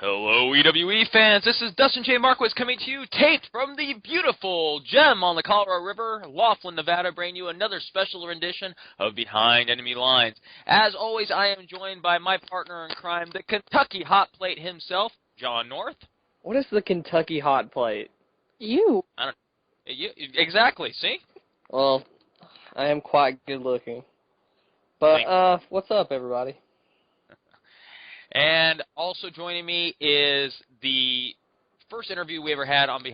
Hello, EWE fans. This is Dustin J. Markowitz coming to you, taped from the beautiful Gem on the Colorado River, Laughlin, Nevada, bringing you another special rendition of Behind Enemy Lines. As always, I am joined by my partner in crime, the Kentucky Hot Plate himself, John North. What is the Kentucky Hot Plate? You. Exactly, see? Well, I am quite good looking. But, what's up, everybody? And also joining me is the first interview we ever had on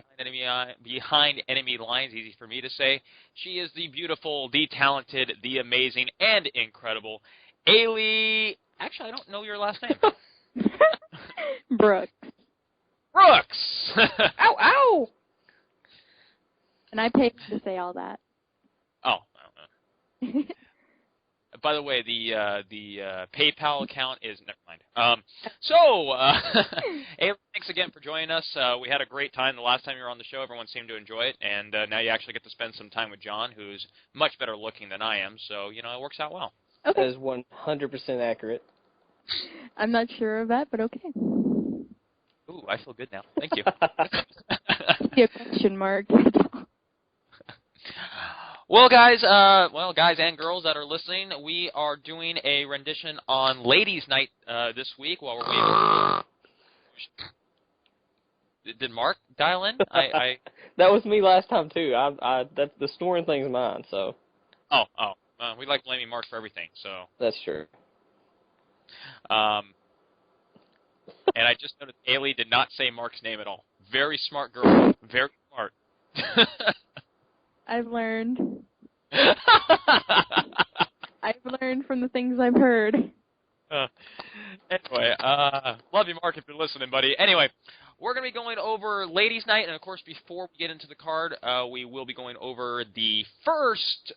Behind Enemy Lines, easy for me to say. She is the beautiful, the talented, the amazing, and incredible Ailly. Actually, I don't know your last name. Brooks. Brooks! Ow, ow! And I paid to say all that. Oh. By the way, the PayPal account is never mind. Ailly, thanks again for joining us. We had a great time the last time you were on the show. Everyone seemed to enjoy it, and now you actually get to spend some time with John, who's much better looking than I am. So it works out well. Okay. That is 100% accurate. I'm not sure of that, but okay. Ooh, I feel good now. Thank you. A question mark. Well, guys and girls that are listening, we are doing a rendition on Ladies' Night this week while we're waiting. Did Mark dial in? That was me last time too. That's the snoring thing's mine. So. We like blaming Mark for everything. So. That's true. And I just noticed Ailly did not say Mark's name at all. Very smart girl. Very smart. I've learned. I've learned from the things I've heard. Anyway, love you, Mark, if you're listening, buddy. Anyway, we're going to be going over Ladies' Night, and of course, before we get into the card, we will be going over the first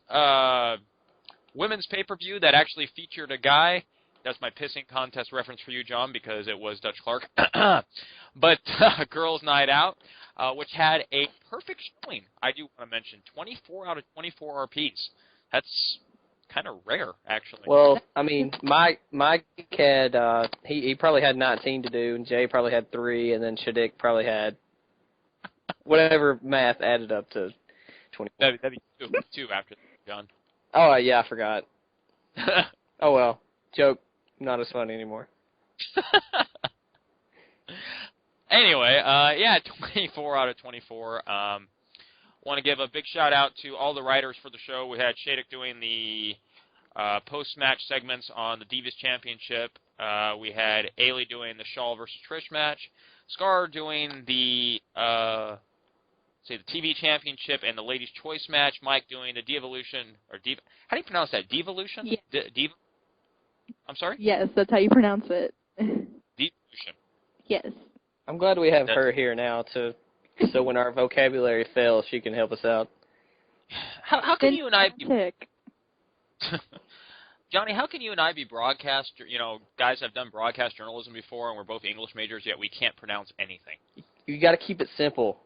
women's pay-per-view that actually featured a guy. That's my pissing contest reference for you, John, because it was Dutch Clark. But Girls' Night Out, which had a perfect showing. I do want to mention 24 out of 24 RPs. That's kind of rare, actually. Well, I mean, Mike had he probably had 19 to do, and Jay probably had 3, and then Shadik probably had whatever math added up to 24. That'd be two after that, John. Oh yeah, I forgot. Oh well, joke not as funny anymore. Anyway, 24 out of 24. Want to give a big shout out to all the writers for the show. We had Shadik doing the post-match segments on the Divas Championship. We had Ailly doing the Shaw versus Trish match. Scar doing the TV Championship and the Ladies' Choice match. Mike doing the Devolution or Div. How do you pronounce that? Devolution? Yeah. I'm sorry? Yes, that's how you pronounce it. Devolution. Yes. I'm glad we have her here now so when our vocabulary fails, she can help us out. How can you and I be Johnny, how can you and I be guys have done broadcast journalism before and we're both English majors, yet we can't pronounce anything? You got to keep it simple.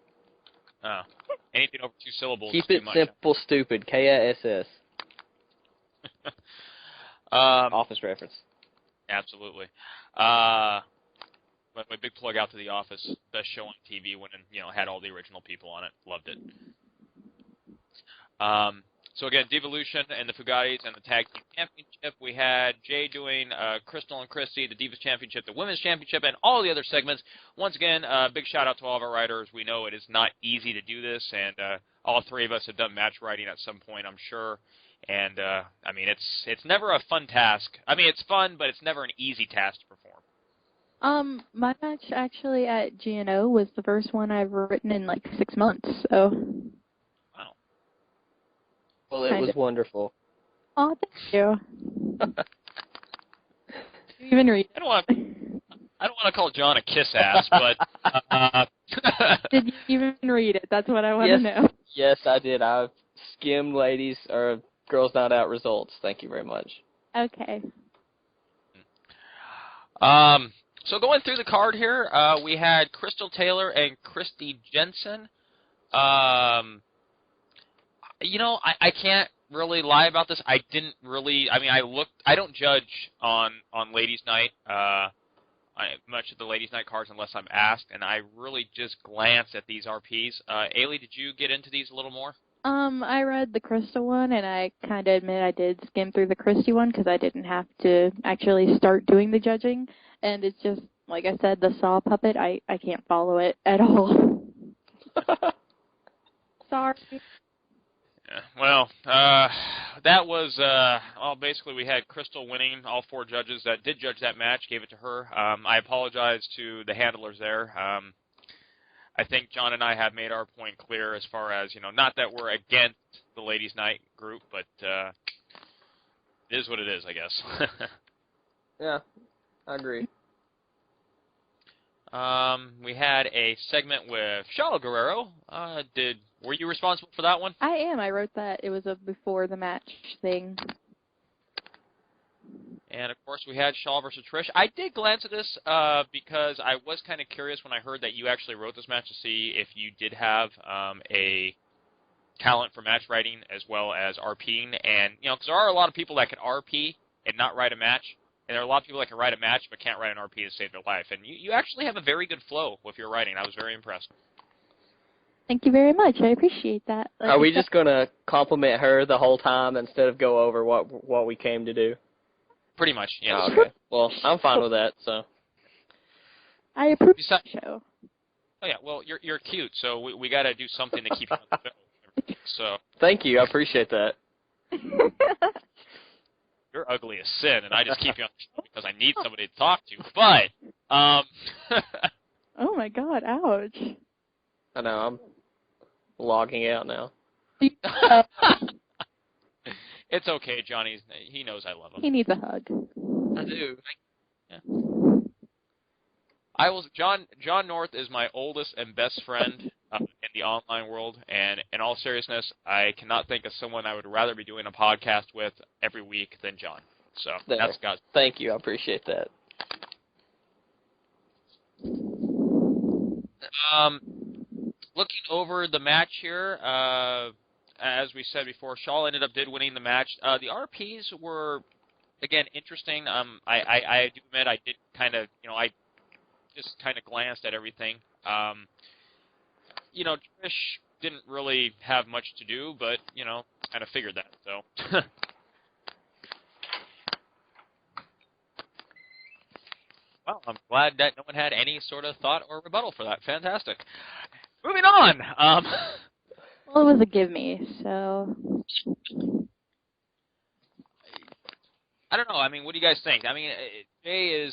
Anything over 2 syllables Keep is it too much. simple, stupid. KISS. Office reference. Absolutely. But my big plug out to The Office, best show on TV when had all the original people on it. Loved it. So again, Devolution and the Fugatis and the Tag Team Championship. We had Jay doing Crystal and Christy, the Divas Championship, the Women's Championship, and all the other segments. Once again, big shout out to all of our writers. We know it is not easy to do this, and all 3 of us have done match writing at some point, I'm sure. And I mean, it's never a fun task. I mean, it's fun, but it's never an easy task to perform. My match actually at GNO was the first one I've written in like 6 months, so. Wow. Well, it was wonderful. Oh, thank you. Did you even read it? I don't want to call John a kiss ass, but Did you even read it? That's what I want to know. Yes, I did. I skimmed Girls Night Out results. Thank you very much. Okay. So going through the card here, we had Crystal Taylor and Christy Jensen. I can't really lie about this. I don't judge on Ladies' Night. much of the ladies' night cards unless I'm asked, and I really just glanced at these RPs. Ailey, did you get into these a little more? I read the Crystal one, and I kind of admit I did skim through the Christie one because I didn't have to actually start doing the judging, and it's just, like I said, the Saw puppet, I can't follow it at all. Sorry. Yeah, well, that was, basically we had Crystal winning. All 4 judges that did judge that match gave it to her. I apologize to the handlers there. I think John and I have made our point clear as far as, not that we're against the ladies' night group, but it is what it is, I guess. Yeah, I agree. We had a segment with Charlotte Guerrero. Were you responsible for that one? I am. I wrote that. It was a before the match thing. And, of course, we had Shaw versus Trish. I did glance at this because I was kind of curious when I heard that you actually wrote this match to see if you did have a talent for match writing as well as RPing. And, because there are a lot of people that can RP and not write a match. And there are a lot of people that can write a match but can't write an RP to save their life. And you actually have a very good flow with your writing. I was very impressed. Thank you very much. I appreciate that. Are we just going to compliment her the whole time instead of go over what we came to do? Pretty much, yes. Oh, okay. Well, I'm fine with that, so. I approve the show. Oh, yeah. Well, you're cute, so we got to do something to keep you on the show. So. Thank you. I appreciate that. You're ugly as sin, and I just keep you on the show because I need somebody to talk to. But, oh, my God. Ouch. I know. I'm logging out now. It's okay, Johnny. He knows I love him. He needs a hug. I do. Yeah. John North is my oldest and best friend in the online world, and in all seriousness, I cannot think of someone I would rather be doing a podcast with every week than John. So that's God's. Thank you. I appreciate that. Looking over the match here, as we said before, Shaw did winning the match. The RPs were, again, interesting. I do admit I did kind of, I just kind of glanced at everything. Trish didn't really have much to do, but, kind of figured that, so. Well, I'm glad that no one had any sort of thought or rebuttal for that. Fantastic. Moving on. Well, it was a give me, so. I don't know. I mean, what do you guys think? I mean, Jay is,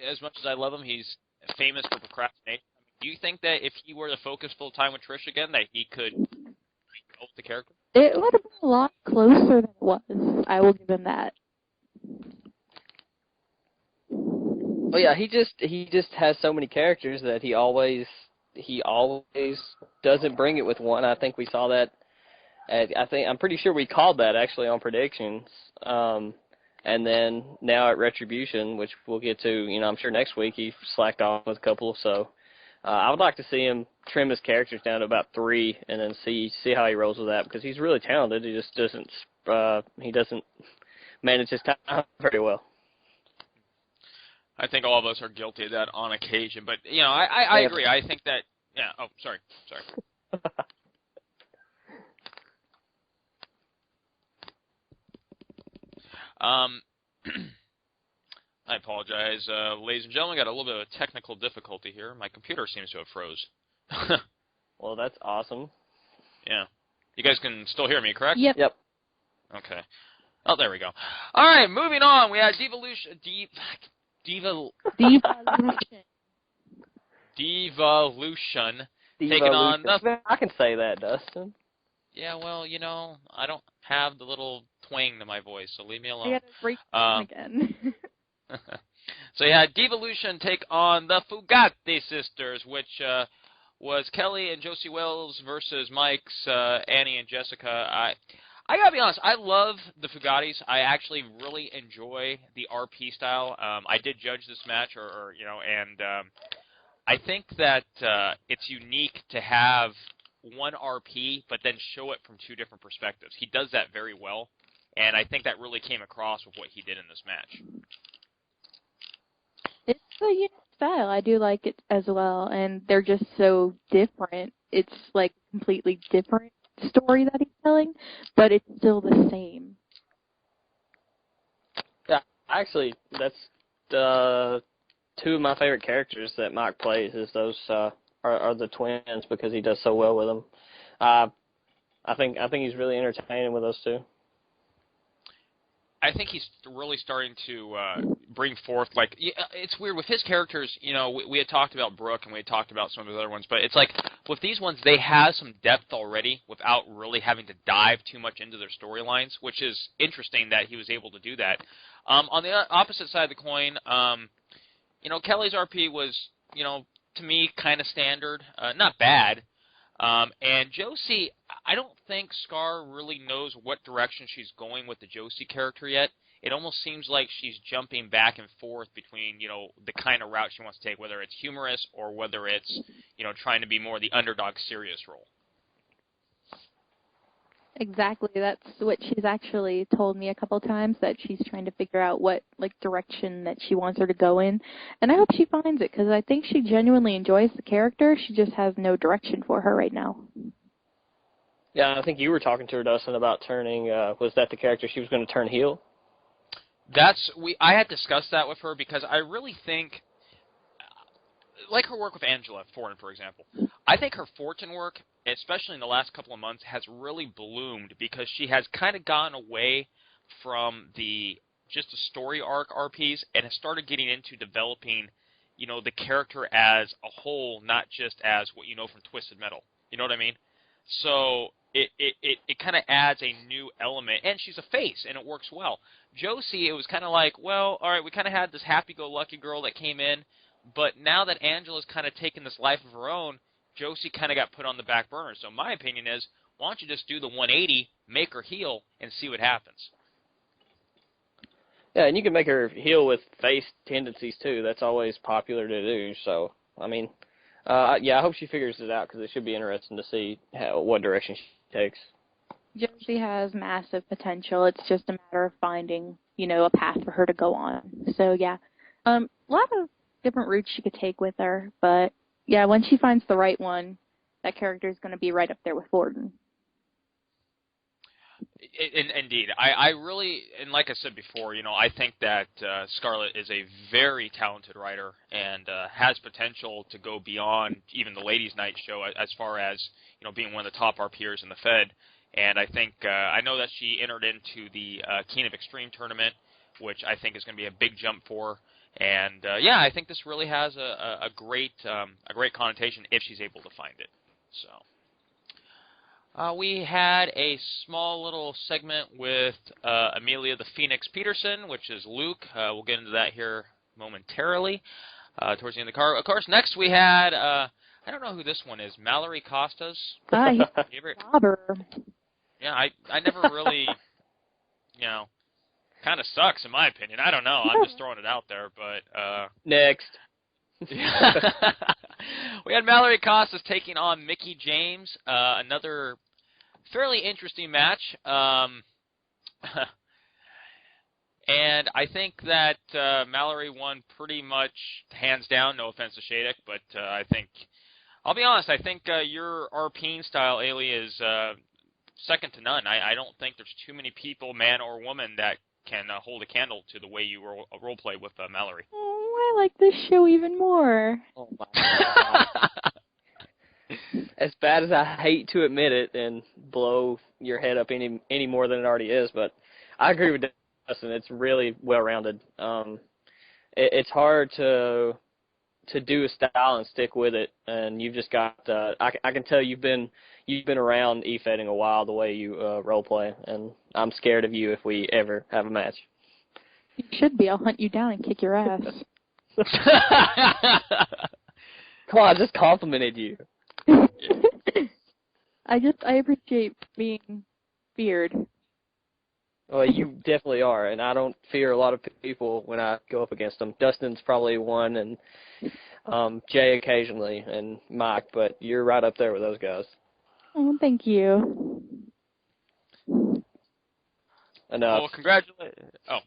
as much as I love him, he's famous for procrastination. I mean, do you think that if he were to focus full time with Trish again, that he could help the character? It would have been a lot closer than it was. I will give him that. Well, yeah, he just has so many characters that he always doesn't bring it with one. I think we saw that. I'm pretty sure we called that actually on predictions. And then now at Retribution, which we'll get to, I'm sure next week he slacked off with a couple. So I would like to see him trim his characters down to about 3 and then see how he rolls with that, because he's really talented. He just doesn't manage his time very well. I think all of us are guilty of that on occasion, but I agree. I think that Oh, sorry. I apologize, ladies and gentlemen. Got a little bit of a technical difficulty here. My computer seems to have froze. Well, that's awesome. Yeah, you guys can still hear me, correct? Yep. Okay. Oh, there we go. All right, moving on. We had Devolution. Taking on the... I can say that, Dustin. Yeah, well, I don't have the little twang to my voice, so leave me alone. I gotta break again. So you had Devolution take on the Fugate sisters, which was Kelly and Josie Wells versus Mike's Annie and Jessica. I gotta be honest, I love the Fugatis. I actually really enjoy the RP style. I did judge this match, and I think that it's unique to have one RP, but then show it from 2 different perspectives. He does that very well, and I think that really came across with what he did in this match. It's a unique style. I do like it as well, and they're just so different. It's like a completely different story that he's telling, but it's still the same. Yeah, actually, that's two of my favorite characters that Mike plays. Is those are the twins because he does so well with them. I think he's really entertaining with those two. I think he's really starting to bring forth, like, it's weird with his characters. You know, we had talked about Brooke and we had talked about some of the other ones, but it's like with these ones, they have some depth already without really having to dive too much into their storylines, which is interesting that he was able to do that. On the opposite side of the coin, you know, Kelly's RP was, you know, to me, kind of standard, not bad. And Josie, I don't think Scar really knows what direction she's going with the Josie character yet. It almost seems like she's jumping back and forth between, you know, the kind of route she wants to take, whether it's humorous or whether it's, you know, trying to be more the underdog serious role. Exactly. That's what she's actually told me a couple times, that she's trying to figure out what, like, direction that she wants her to go in. And I hope she finds it, because I think she genuinely enjoys the character. She just has no direction for her right now. Yeah, I think you were talking to her, Dustin, about turning, was that the character she was going to turn heel? I had discussed that with her because I really think, like her work with Angela Forden, for example, I think her Fortune work, especially in the last couple of months, has really bloomed because she has kind of gone away from just the story arc RPs and has started getting into developing, you know, the character as a whole, not just as what you know from Twisted Metal. You know what I mean? So it kind of adds a new element, and she's a face, and it works well. Josie, it was kind of like, well, all right, we kind of had this happy-go-lucky girl that came in, but now that Angela's kind of taken this life of her own, Josie kind of got put on the back burner. So my opinion is, why don't you just do the 180, make her heel, and see what happens? Yeah, and you can make her heel with face tendencies, too. That's always popular to do. So, I mean, yeah, I hope she figures it out because it should be interesting to see what direction she takes. Josie has massive potential. It's just a matter of finding, you know, a path for her to go on. So, yeah, a lot of different routes she could take with her, but yeah, when she finds the right one, that character is going to be right up there with Forden. Indeed. I really, and like I said before, you know, I think that Scarlett is a very talented writer and has potential to go beyond even the Ladies' Night show as far as, you know, being one of the top RPers in the Fed. And I think, I know that she entered into the King of Extreme tournament, which I think is going to be a big jump for her. And yeah, I think this really has a great connotation if she's able to find it. So we had a small little segment with Amelia the Phoenix Peterson, which is Luke. We'll get into that here momentarily towards the end of the card. Of course, next we had I don't know who this one is. Mallory Costas. He's Robber. Yeah, I never really, you know. Kind of sucks in my opinion. I don't know. I'm just throwing it out there, but Next. We had Mallory Costas taking on Mickie James. Another fairly interesting match. And I think that Mallory won pretty much hands down. No offense to Shadek, but I think, I'll be honest, I think your RPing style, Ailly, is second to none. I don't think there's too many people, man or woman, that can hold a candle to the way you role play with Mallory. Oh, I like this show even more. Oh my God. As bad as I hate to admit it and blow your head up any more than it already is, but I agree with Dustin. It's really well-rounded. It's hard to do a style and stick with it, and you've just got. I can tell you've been around e-fetting a while the way you role play, and I'm scared of you if we ever have a match. You should be. I'll hunt you down and kick your ass. Come on, I just complimented you. I appreciate being feared. Well, you definitely are, and I don't fear a lot of people when I go up against them. Dustin's probably one, and Jay occasionally, and Mike, but you're right up there with those guys. Oh, thank you. Enough. Well, congratulations. Oh,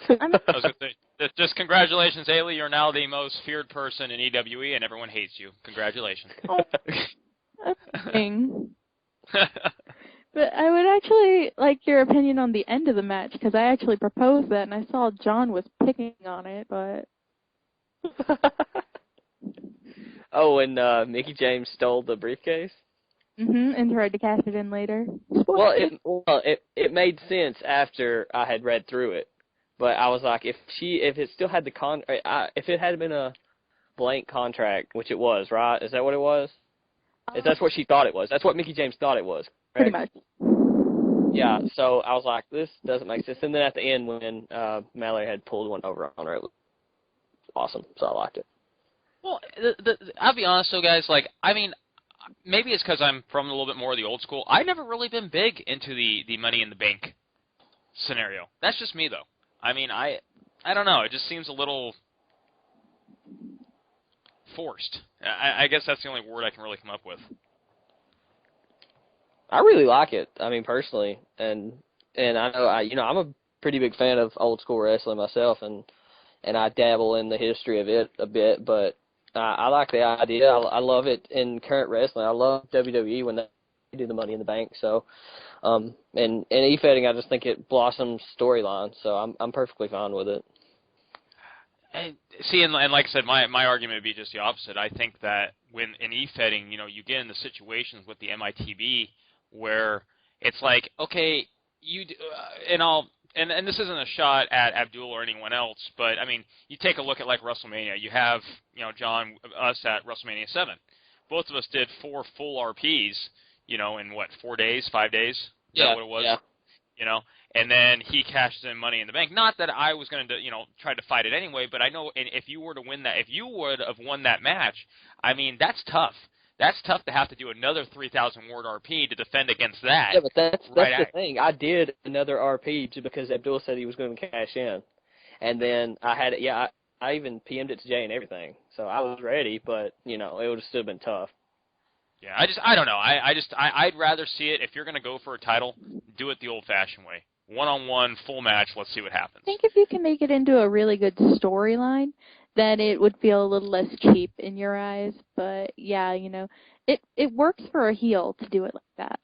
I was going to say, just congratulations, Ailly. You're now the most feared person in EWE, and everyone hates you. Congratulations. Oh, that's thing. But I would actually like your opinion on the end of the match, because I actually proposed that, and I saw John was picking on it, but... Oh, and Mickey James stole the briefcase? And tried to cash it in later. Well, it made sense after I had read through it, but I was like, if it still had the if it had been a blank contract, which it was, right? Is that what it was? That's what she thought it was. That's what Mickey James thought it was. Correct? Pretty much. Yeah. So I was like, this doesn't make sense. And then at the end, when Mallory had pulled one over on her, it was awesome. So I liked it. Well, I'll be honest though, guys. Like, I mean, maybe it's because I'm from a little bit more of the old school. I've never really been big into the Money in the Bank scenario. That's just me, though. I mean, I don't know. It just seems a little forced. I guess that's the only word I can really come up with. I really like it. I mean, personally, and I know I'm a pretty big fan of old school wrestling myself, and I dabble in the history of it a bit, but I like the idea. I love it in current wrestling. I love WWE when they do the Money in the Bank. So, and e-fetting, I just think it blossoms storyline. So I'm perfectly fine with it. And, see, and like I said, my argument would be just the opposite. I think that when in e-fetting, you get into situations with the MITB where it's like, okay, and this isn't a shot at Abdul or anyone else, but I mean, you take a look at like WrestleMania. You have, John, us at WrestleMania 7. Both of us did 4 full RPs, in what, 4 days, 5 days? Is that what it was? Yeah. And then he cashed in Money in the Bank. Not that I was going to, try to fight it anyway, but I know if you were to win that, if you would have won that match, I mean, that's tough. That's tough to have to do another 3,000 word RP to defend against that. Yeah, but that's the thing. I did another RP just because Abdul said he was going to cash in, and then I had it. Yeah, I even PM'd it to Jay and everything, so I was ready. But it would have still been tough. Yeah, I don't know. I'd rather see it if you're going to go for a title, do it the old-fashioned way. One-on-one, full match. Let's see what happens. I think if you can make it into a really good storyline, then it would feel a little less cheap in your eyes. But yeah, it works for a heel to do it like that.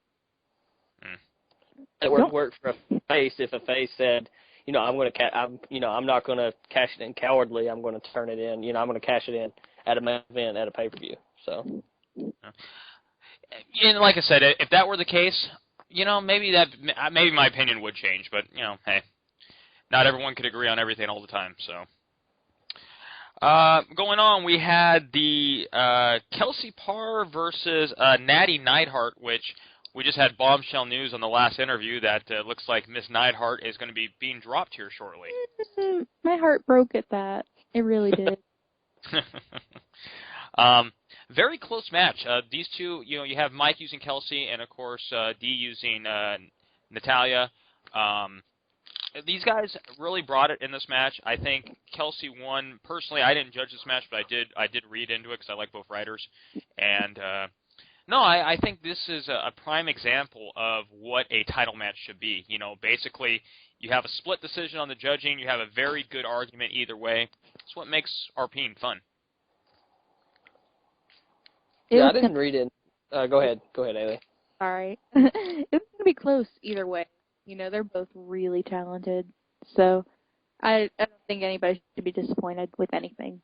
It would work for a face if a face said, I'm not going to cash it in cowardly. I'm going to turn it in. I'm going to cash it in at a main event at a pay-per-view. So. And like I said, if that were the case, maybe my opinion would change. But hey, not everyone could agree on everything all the time. So. Going on, we had the Kelsey Parr versus Natty Neidhart, which we just had bombshell news on the last interview that looks like Miss Neidhart is going to be being dropped here shortly. My heart broke at that. It really did. Very close match. These two, you have Mike using Kelsey and, of course, Dee using Natalia. These guys really brought it in this match. I think Kelsey won. Personally, I didn't judge this match, but I did read into it because I like both writers. And no, I think this is a prime example of what a title match should be. Basically, you have a split decision on the judging. You have a very good argument either way. It's what makes RPing fun. Yeah, I didn't read it. Go ahead, Ailey. Sorry. It's going to be close either way. They're both really talented. So I don't think anybody should be disappointed with anything.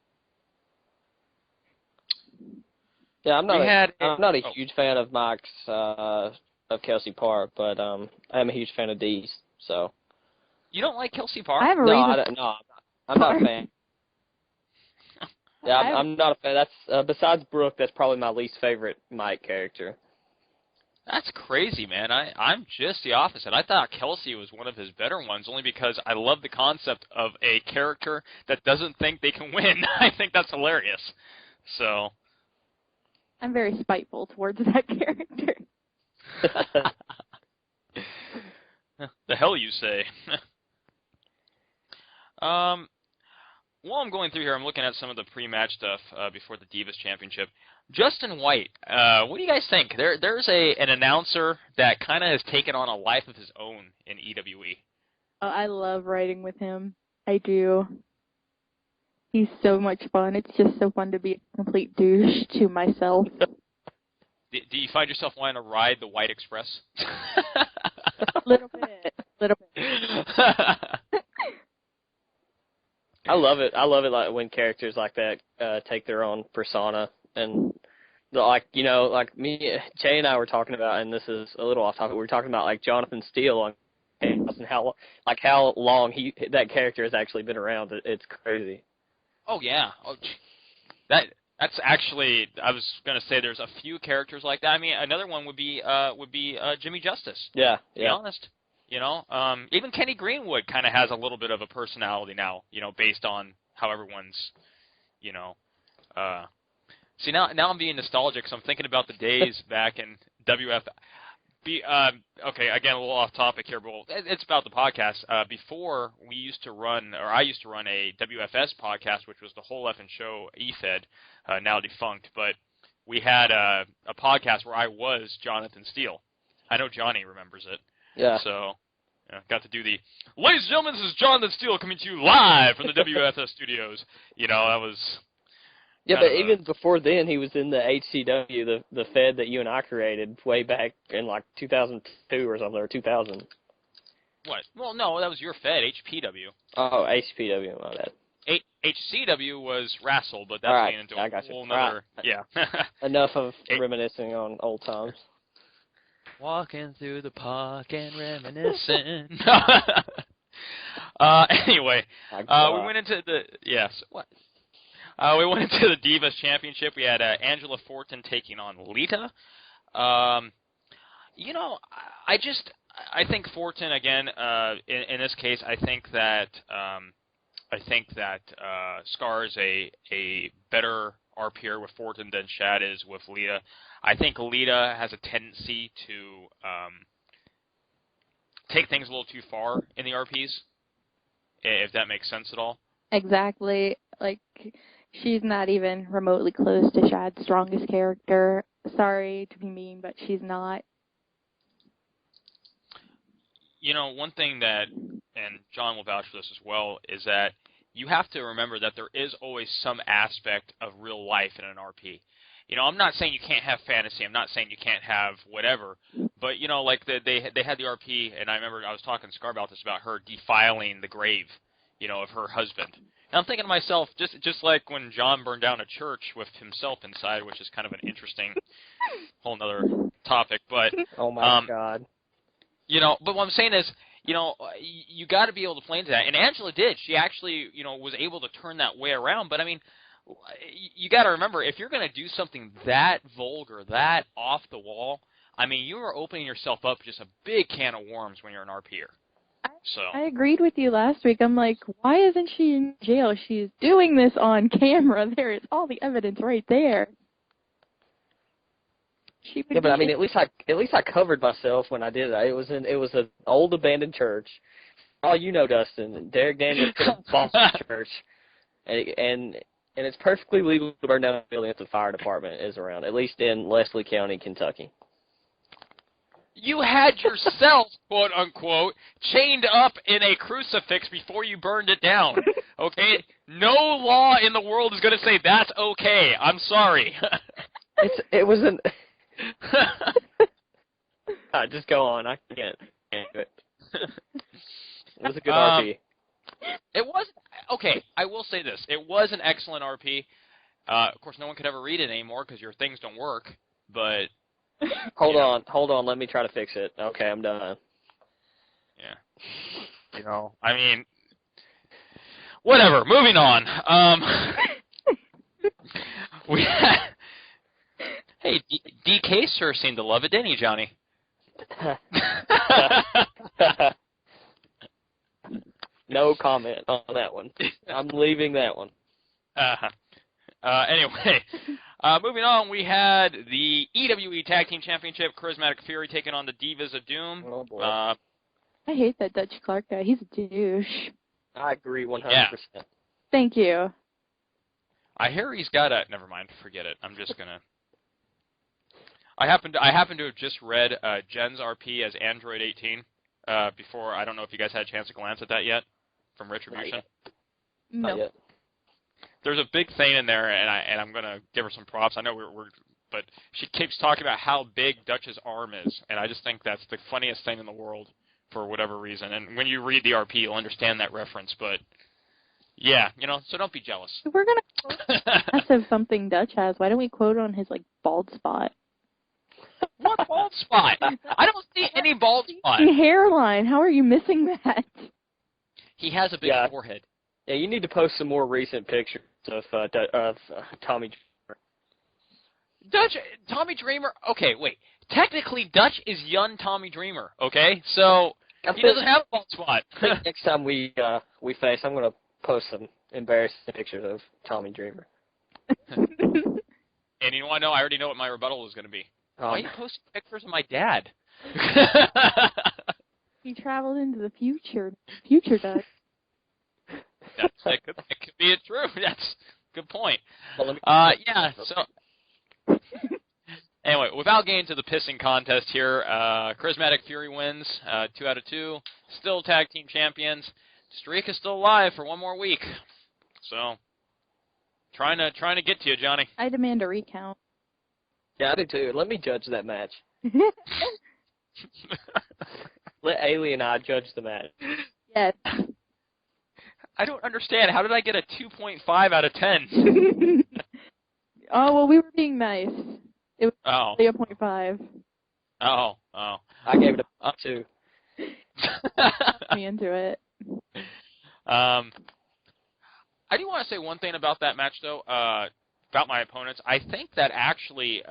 Yeah, I'm not a huge fan of Mike's of Kelsey Parr, but I am a huge fan of Dee's. So. You don't like Kelsey Parr? I have a reason. I'm not a fan. Yeah, I'm not a fan. That's besides Brooke, that's probably my least favorite Mike character. That's crazy, man. I'm just the opposite. I thought Kelsey was one of his better ones only because I love the concept of a character that doesn't think they can win. I think that's hilarious. So. I'm very spiteful towards that character. The hell you say. While I'm going through here, I'm looking at some of the pre-match stuff before the Divas Championship. Justin White, what do you guys think? There's an announcer that kind of has taken on a life of his own in EWE. I love writing with him. I do. He's so much fun. It's just so fun to be a complete douche to myself. Do you find yourself wanting to ride the White Express? Little bit. I love it. I love it like when characters like that take their own persona and like me, Jay and I were talking about, and this is a little off topic. We were talking about like Jonathan Steele on Chaos and how long that character has actually been around. It's crazy. Oh yeah. Oh, that's actually, I was gonna say there's a few characters like that. I mean, another one would be Jimmy Justice. Yeah. To be honest, even Kenny Greenwood kind of has a little bit of a personality now. Based on how everyone's, See, now I'm being nostalgic, so I'm thinking about the days back in WF. Okay, again, a little off topic here, but it's about the podcast. Before we used to run, or I used to run a WFS podcast, which was the Whole Effing Show EFED, now defunct, but we had a podcast where I was Jonathan Steele. I know Johnny remembers it. Yeah. So, got to do the, ladies and gentlemen, this is Jonathan Steele coming to you live from the WFS studios. That was... Yeah, but even before then, he was in the HCW, the Fed that you and I created way back in like 2002 or something, or 2000. What? Well, no, that was your Fed, HPW. Oh, HPW, my bad. HCW was Wrestle, but that's right, getting into a whole nother... Right. Yeah. Enough of reminiscing on old times. Walking through the park and reminiscing. Anyway, we went into the... Yes, what? We went into the Divas Championship. We had Angela Fortin taking on Lita. I think Fortin again. In this case, I think that Scar is a better RPer with Fortin than Shad is with Lita. I think Lita has a tendency to take things a little too far in the RPs, if that makes sense at all. Exactly. Like, she's not even remotely close to Shad's strongest character. Sorry to be mean, but she's not. One thing that, and John will vouch for this as well, is that you have to remember that there is always some aspect of real life in an RP. I'm not saying you can't have fantasy. I'm not saying you can't have whatever. But, like they had the RP, and I remember I was talking to Scar about this, about her defiling the grave, of her husband. And I'm thinking to myself, just like when John burned down a church with himself inside, which is kind of an interesting whole nother topic. But oh my God. But what I'm saying is, you got to be able to play into that. And Angela did. She actually, was able to turn that way around. But I mean, you got to remember, if you're going to do something that vulgar, that off the wall, I mean, you are opening yourself up just a big can of worms when you're an RPer. So I agreed with you last week. I'm like, why isn't she in jail? She's doing this on camera. There is all the evidence right there. Yeah, but I mean, at least I covered myself when I did that. It was an old abandoned church. Oh, Dustin, Derek Daniels could have bought the church, and it's perfectly legal to burn down a building if the fire department is around. At least in Leslie County, Kentucky. You had yourself, quote unquote, chained up in a crucifix before you burned it down. Okay? No law in the world is going to say that's okay. I'm sorry. It was an. Just go on. I can't do it. It was a good RP. It was okay. I will say this: it was an excellent RP. Of course, no one could ever read it anymore because your things don't work. But hold on. Let me try to fix it. Okay, I'm done. Yeah. I mean, whatever. Moving on. We. Hey, DK sure seemed to love it, didn't he, Johnny? No comment on that one. I'm leaving that one. Anyway, moving on, we had the EWE Tag Team Championship, Charismatic Fury taking on the Divas of Doom. Oh, boy. I hate that Dutch Clark guy. He's a douche. I agree 100%. Yeah. Thank you. I hear he's got a... Never mind, forget it. I'm just going to... I happen to have just read Jen's RP as Android 18. before. I don't know if you guys had a chance to glance at that yet from Retribution. Not No. yet. There's a big thing in there, and I'm gonna give her some props. I know but she keeps talking about how big Dutch's arm is, and I just think that's the funniest thing in the world for whatever reason. And when you read the RP, you'll understand that reference. But yeah, so don't be jealous. If we're gonna quote massive something Dutch has, why don't we quote on his bald spot? What bald spot? I don't see any bald spot. Hairline. How are you missing that? He has a big forehead. Yeah, you need to post some more recent pictures of Tommy. Tommy Dreamer. Okay, wait. Technically, Dutch is young Tommy Dreamer. Okay, so he doesn't have a bald spot. I think next time we face, I'm gonna post some embarrassing pictures of Tommy Dreamer. And you want to know? I already know what my rebuttal is going to be. Why are you posting pictures of my dad? He traveled into the future. Future Dutch. That could be true. That's a good point. Well, yeah, so anyway, without getting to the pissing contest here, Charismatic Fury wins 2 out of 2. Still tag team champions. Streak is still alive for one more week. So trying to get to you, Johnny. I demand a recount. Yeah, I do too. Let me judge that match. Let Ailly and I judge the match. Yes. I don't understand. How did I get a 2.5 out of 10? Oh, well, we were being nice. It was only a 0.5. Oh. I gave it a 2. Me into it. I do want to say one thing about that match, though, about my opponents. I think that actually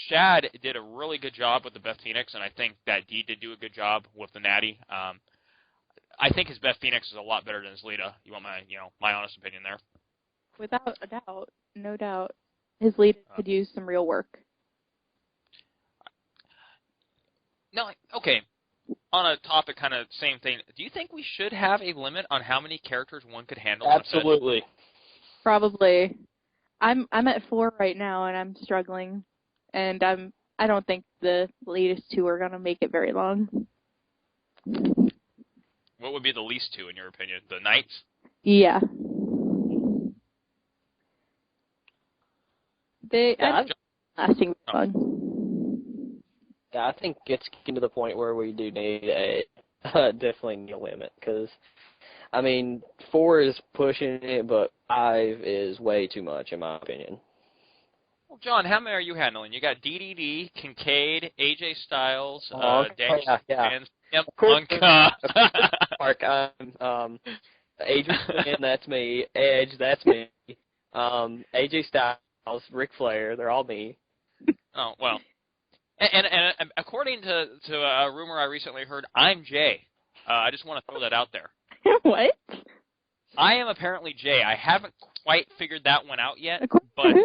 Shad did a really good job with the Beth Phoenix, and I think that Dee did do a good job with the Natty. I think his Beth Phoenix is a lot better than his Lita. You want my honest opinion there? Without a doubt, no doubt, his lead could use some real work. No, okay. On a topic, kind of same thing. Do you think we should have a limit on how many characters one could handle? Absolutely. Probably. I'm at 4 right now, and I'm struggling, and I don't think the latest 2 are gonna make it very long. What would be the least 2 in your opinion? The Knights? Yeah. Yeah, lasting long. Yeah, I think it's getting to the point where we do need definitely need a limit, because, I mean, 4 is pushing it, but 5 is way too much, in my opinion. Well, John, how many are you handling? You got DDD, Kincaid, AJ Styles, Daniel Fans, Punk. Mark, Adrian, that's me. Edge, that's me. AJ Styles, Ric Flair, they're all me. Oh, well. And according to a rumor I recently heard, I'm Jay. I just want to throw that out there. What? I am apparently Jay. I haven't quite figured that one out yet, but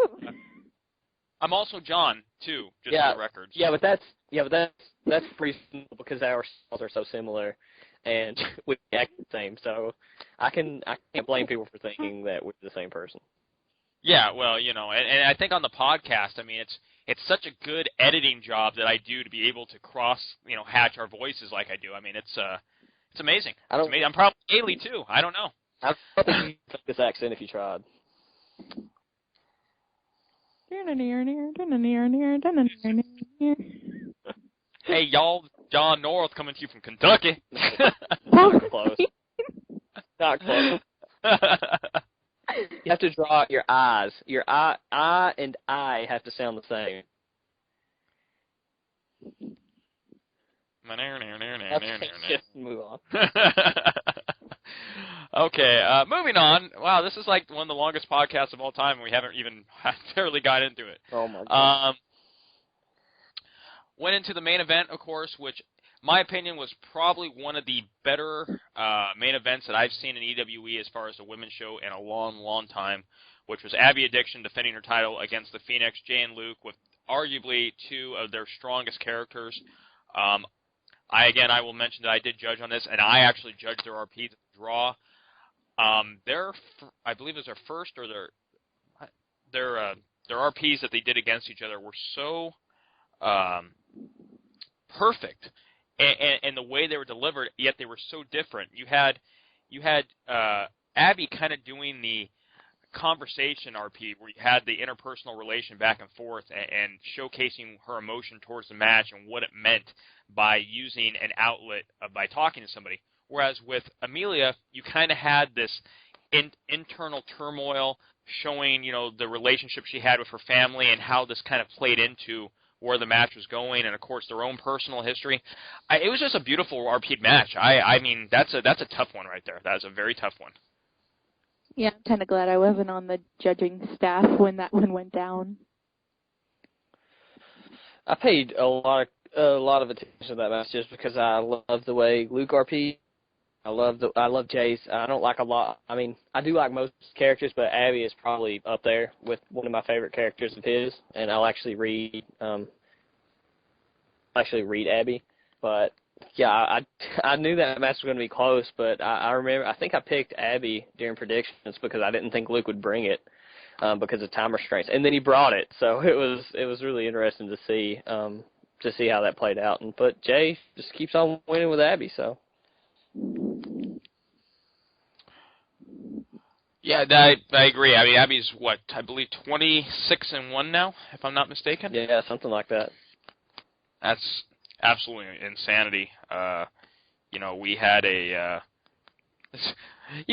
I'm also John too, just for the record. Yeah, but that's pretty simple because our styles are so similar, and we act the same. So I can't blame people for thinking that we're the same person. Yeah, well, and I think on the podcast, I mean, it's such a good editing job that I do to be able to hatch our voices like I do. I mean, it's amazing. It's amazing. I'm probably Ailey too. I don't know. I don't think you could this accent if you tried. Hey, y'all, John North coming to you from Kentucky. Not close. Not close. You have to draw your eyes. Your eye and I have to sound the same. Just move on. Okay, moving on. Wow, this is like one of the longest podcasts of all time, and we haven't even barely got into it. Oh my God. Went into the main event, of course, which, my opinion, was probably one of the better main events that I've seen in EWE as far as the women's show in a long, long time, which was Abby Addiction defending her title against the Phoenix, Jay and Luke, with arguably 2 of their strongest characters. I will mention that I did judge on this, and I actually judged their RPs at the draw. I believe it was their first or their RPs that they did against each other were so perfect, and the way they were delivered, yet they were so different. You had Abby kind of doing the conversation RP, where you had the interpersonal relation back and forth, and showcasing her emotion towards the match and what it meant by using an outlet by talking to somebody. Whereas with Amelia, you kind of had this internal turmoil, showing the relationship she had with her family and how this kind of played into where the match was going, and of course their own personal history. It was just a beautiful RP match. I mean, that's a tough one right there. That was a very tough one. Yeah, I'm kind of glad I wasn't on the judging staff when that one went down. I paid a lot of attention to that match just because I love the way Luke RP. I love Jay's. I don't like a lot. I mean, I do like most characters, but Abby is probably up there with one of my favorite characters of his. And I'll actually read Abby. But yeah, I knew that match was going to be close, but I remember, I think I picked Abby during predictions because I didn't think Luke would bring it because of time restraints, and then he brought it. So it was really interesting to see how that played out. But Jay just keeps on winning with Abby, so. Yeah, I agree. I mean, Abby's I believe 26-1 now, if I'm not mistaken. Yeah, something like that. That's absolutely insanity. We had a.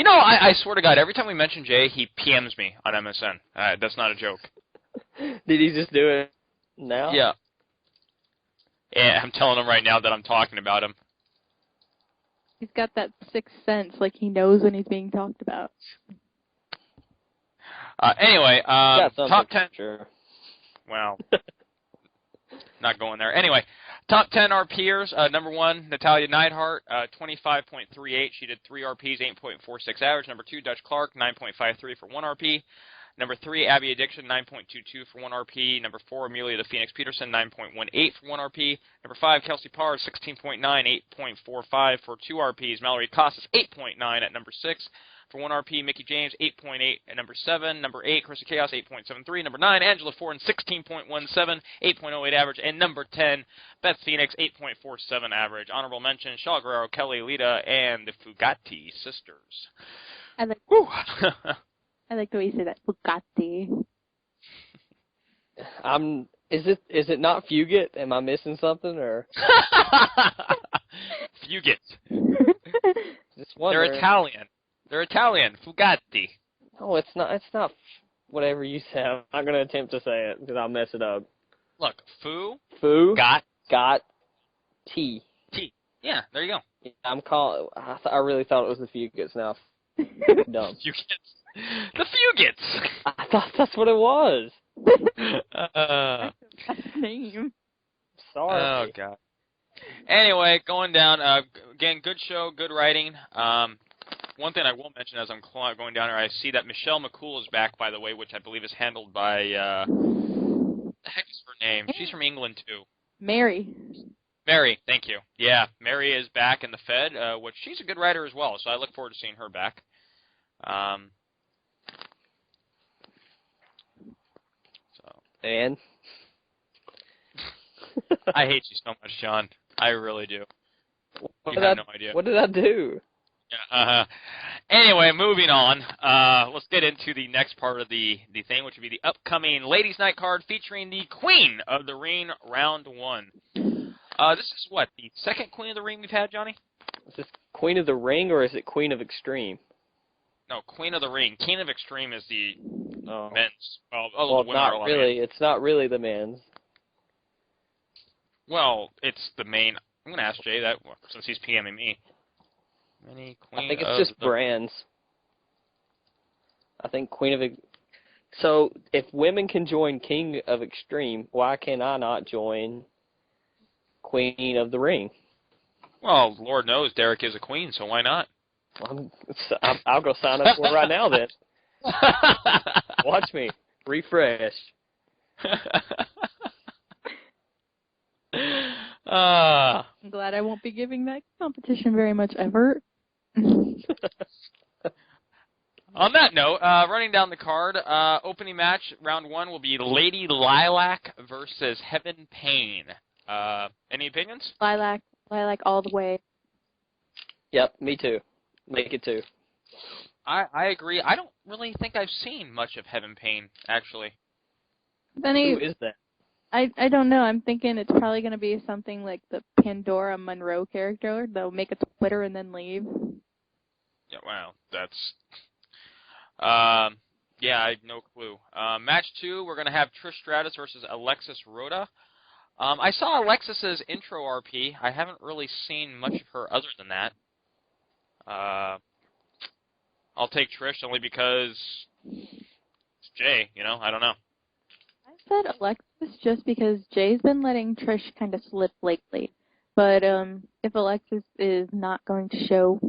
I swear to God, every time we mention Jay, he PMs me on MSN. That's not a joke. Did he just do it now? Yeah. Yeah, I'm telling him right now that I'm talking about him. He's got that sixth sense, like he knows when he's being talked about. Anyway, top 10. Sure. Well, not going there. Anyway, top 10 RPers. Number 1, Natalia Neidhart, 25.38. She did 3 RPs, 8.46 average. Number 2, Dutch Clark, 9.53 for 1 RP. Number 3, Abby Addiction, 9.22 for 1 RP. Number 4, Amelia the Phoenix Peterson, 9.18 for 1 RP. Number 5, Kelsey Parr, 16.9, 8.45 for 2 RPs. Mallory Costas, 8.9 at number 6 for 1 RP. Mickey James, 8.8 at number 7. Number 8, Carissa Chaos, 8.73. Number 9, Angela Ford, 16.17, 8.08 average. And number 10, Beth Phoenix, 8.47 average. Honorable mention, Shaw Guerrero, Kelly Lita, and the Fugatti sisters. I like the way you say that, Bugatti. Is it not Fugit? Am I missing something or? Fugit. They're Italian. They're Italian. Fugatti. Oh, it's not. It's not. Whatever you say. I'm not going to attempt to say it because I'll mess it up. Look, got T. Yeah, there you go. I really thought it was the Fugits now. Dumb. Fugits. The Fugits! I thought that's what it was. Name. Sorry. Oh, God. Anyway, going down. Again, good show, good writing. One thing I will mention as I'm going down here, I see that Michelle McCool is back, by the way, which I believe is handled by, what the heck is her name? She's from England, too. Mary, thank you. Yeah, Mary is back in the Fed, which she's a good writer as well, so I look forward to seeing her back. And I hate you so much, Sean. I really do. You have no idea. What did I do? Yeah, anyway, moving on. Let's get into the next part of the thing, which would be the upcoming Ladies' Night card featuring the Queen of the Ring Round 1. This is the second Queen of the Ring we've had, Johnny? Is this Queen of the Ring or is it Queen of Extreme? No, Queen of the Ring. King of Extreme is the men's. Well, not really. It's not really the men's. Well, it's the main. I'm going to ask Jay that since he's PMing me. I think it's just brands. I think Queen of. So if women can join King of Extreme, why can I not join Queen of the Ring? Well, Lord knows Derek is a queen, so why not? I'll go sign up for it right now then. Watch me. Refresh. I'm glad I won't be giving that competition very much effort. On that note, running down the card, opening match, round 1 will be Lady Lilac versus Heaven Payne. Any opinions? Lilac all the way. Yep, me too. Make it 2. I agree. I don't really think I've seen much of Heaven Pain, actually. Who is that? I don't know. I'm thinking it's probably going to be something like the Pandora Monroe character. They'll make a Twitter and then leave. Yeah, wow, that's... yeah, I have no clue. Match 2, we're going to have Trish Stratus versus Alexis Rhoda. I saw Alexis's intro RP. I haven't really seen much of her other than that. I'll take Trish only because it's Jay, I don't know. I said Alexis just because Jay's been letting Trish kind of slip lately. But if Alexis is not going to show,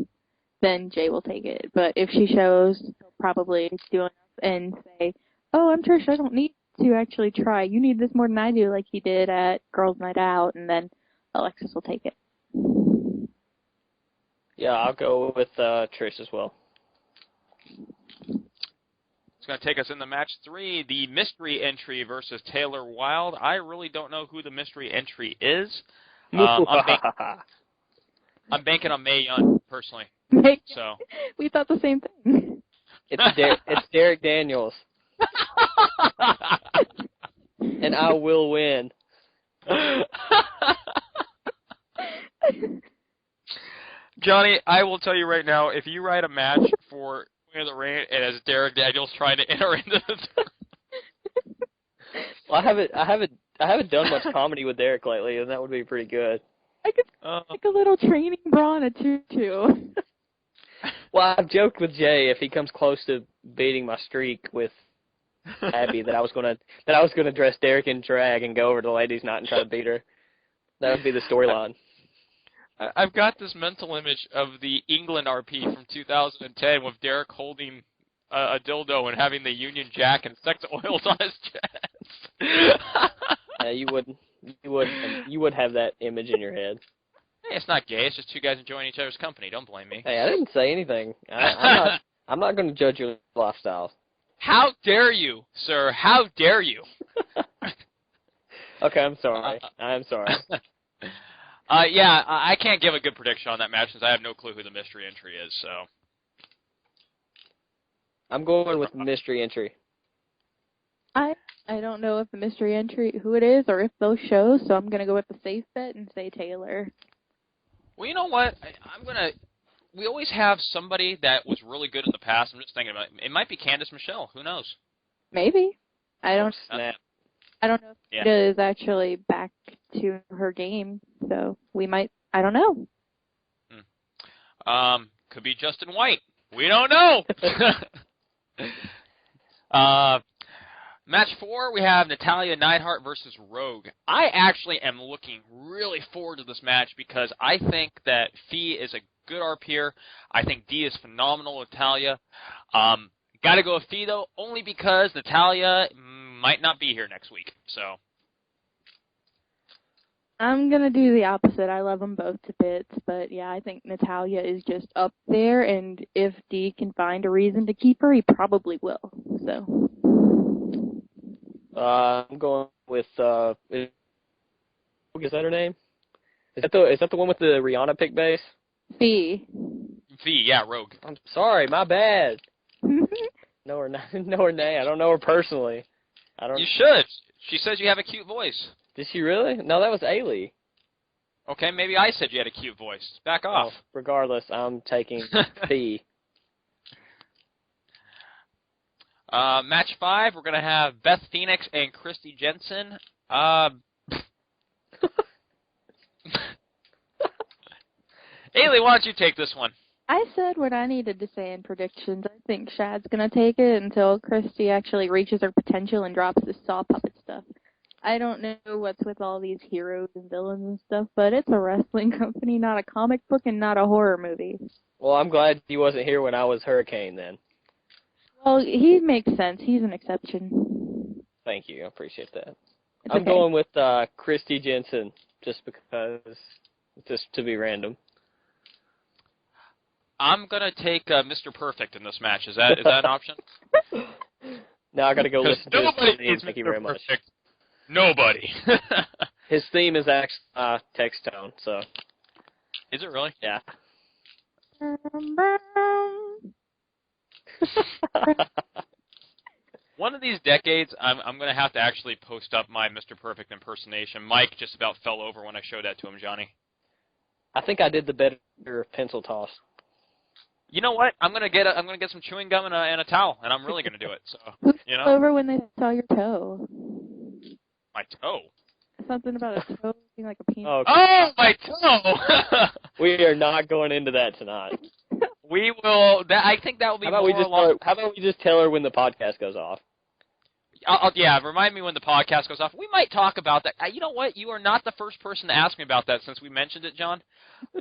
then Jay will take it. But if she shows, he'll probably do enough and say, "Oh, I'm Trish. I don't need to actually try. You need this more than I do," like he did at Girls' Night Out, and then Alexis will take it. Yeah, I'll go with Trish as well. It's going to take us into match 3, the mystery entry versus Taylor Wilde. I really don't know who the mystery entry is. I'm banking on Mae Young, personally. So We thought the same thing. It's Derek Daniels. And I will win. Johnny, I will tell you right now, if you write a match for Queen of the Rain and as Derek Daniels trying to enter into the tournament. Well, I haven't done much comedy with Derek lately, and that would be pretty good. I could like a little training bra and a tutu. Well, I've joked with Jay if he comes close to beating my streak with Abby that I was gonna dress Derek in drag and go over to the ladies' night and try to beat her. That would be the storyline. I've got this mental image of the England RP from 2010 with Derek holding a dildo and having the Union Jack and sex oils on his chest. Yeah, you would have that image in your head. Hey, it's not gay. It's just two guys enjoying each other's company. Don't blame me. Hey, I didn't say anything. I'm not going to judge your lifestyle. How dare you, sir? How dare you? Okay, I'm sorry. I'm sorry. Yeah, I can't give a good prediction on that match since I have no clue who the mystery entry is. So I'm going with mystery entry. I don't know if the mystery entry who it is or if those shows, so I'm gonna go with the safe bet and say Taylor. Well, you know what? We always have somebody that was really good in the past. I'm just thinking about it. It might be Candice Michelle. Who knows? Maybe. I don't know if Yeah. Rita is actually back to her game, so we might. I don't know. Could be Justin White. We don't know. Match 4, we have Natalya Neidhart versus Rogue. I actually am looking really forward to this match because I think that Fee is a good RPer. I think Dee is phenomenal with Natalya. Got to go with Fee, though, only because Natalya might not be here next week. So I'm gonna do the opposite. I love them both to bits, but yeah, I think Natalya is just up there, and if Dee can find a reason to keep her, he probably will. So. I'm going with is that her name? Is that the one with the Rihanna pick base? Fee. Fee, yeah, Rogue. I'm sorry, my bad. Know her name. I don't know her personally. You should. She says you have a cute voice. Did she really? No, that was Ailey. Okay, maybe I said you had a cute voice. Back off. Oh, regardless, I'm taking Fee. Match 5, we're going to have Beth Phoenix and Christy Jensen. Ailey, why don't you take this one? I said what I needed to say in predictions. I think Shad's going to take it until Christy actually reaches her potential and drops this saw puppet stuff. I don't know what's with all these heroes and villains and stuff, but it's a wrestling company, not a comic book and not a horror movie. Well, I'm glad he wasn't here when I was Hurricane then. Well, he makes sense. He's an exception. Thank you. I appreciate that. It's I'm okay. going with Christy Jensen just because, just to be random. I'm going to take Mr. Perfect in this match. Is that an option? Now I got to go listen to nobody this. is Thank you Mr. very much. Perfect. Nobody. His theme is actually text tone, so. Is it really? Yeah. One of these decades, I'm going to have to actually post up my Mr. Perfect impersonation. Mike just about fell over when I showed that to him, Johnny. I think I did the better pencil toss. You know what? I'm gonna get some chewing gum and a towel, and I'm really gonna do it. So Who you know, fell over when they saw your toe? my toe. Something about a toe being like a penis. Oh, my toe! We are not going into that tonight. We will. I think that will be How about we just tell her when the podcast goes off? Yeah, remind me when the podcast goes off. We might talk about that. You know what? You are not the first person to ask me about that since we mentioned it, John.